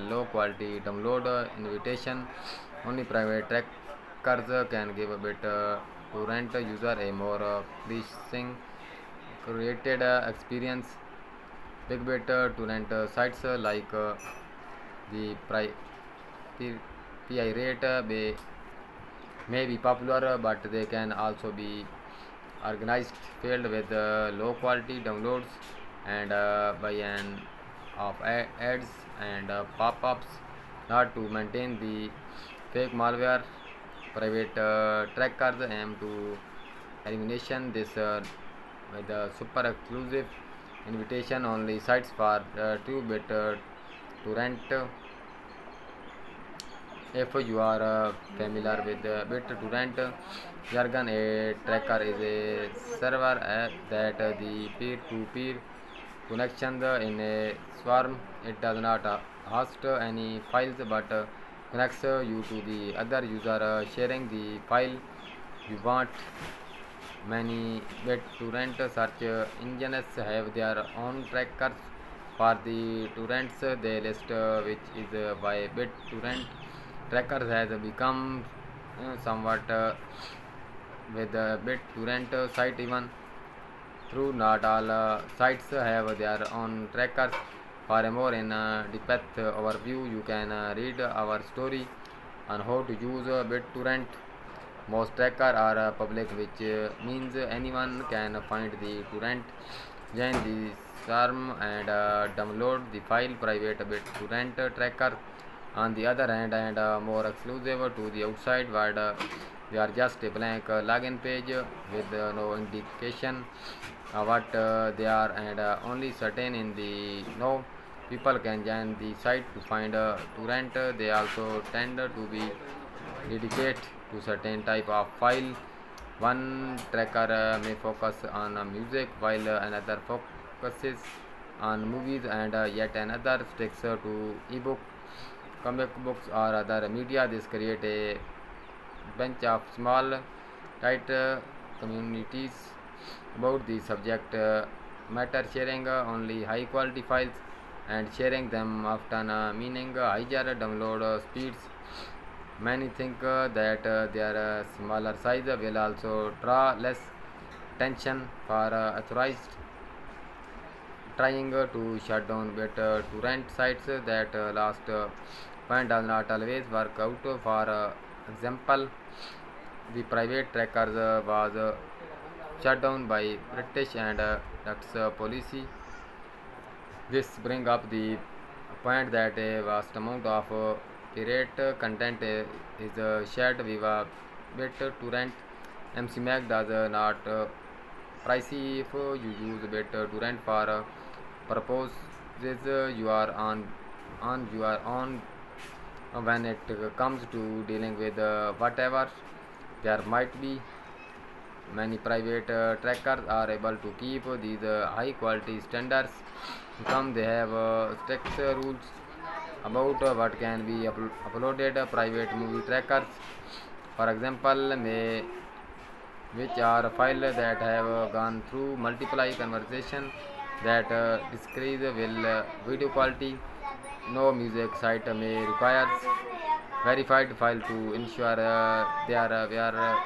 low quality download invitation. Only private trackers can give a bit to rent user a more pleasing created experience. Big bit to rent sites like the P- pirate may be popular, but they can also be organized filled with low quality downloads and by an of ads and pop-ups, not to maintain the fake malware. Private trackers aim to elimination this with super exclusive invitation only sites for true bit to rent. If you are familiar with BitTorrent jargon, a tracker is a server that the peer-to-peer connection in a swarm. It does not host any files but connects you to the other user sharing the file you want. Many BitTorrent search engines have their own trackers for the torrents they list, which is why BitTorrent trackers has become somewhat with the BitTorrent site even through not all sites have their own trackers. For a more in depth overview, you can read our story on how to use BitTorrent. Most trackers are public, which means anyone can find the torrent, join the swarm, and download the file. Private BitTorrent tracker, on the other hand, and more exclusive to the outside world. They are just a blank login page with no indication what they are, and only certain in the know people can join the site to find torrent. They also tend to be dedicated to certain type of file. One tracker may focus on music, while another focuses on movies, and yet another sticks to ebook, comic books, or other media. This create a bunch of small, tight communities about the subject matter, sharing only high quality files and sharing them often meaning higher download speeds. Many think that their smaller size will also draw less attention for authorized trying to shut down better to rent sites that last point does not always work out. For example, the private trackers was shut down by British and Dutch policy. This brings up the point that a vast amount of pirate content is shared via BitTorrent. MCMAC does not pricey if you use BitTorrent for purposes you are on your own. When it comes to dealing with whatever there might be, many private trackers are able to keep these high quality standards. Some they have strict rules about what can be uploaded. Private movie trackers, for example, may which are files that have gone through multiple conversation that decrease will video quality. No music site may requires verified file to ensure they are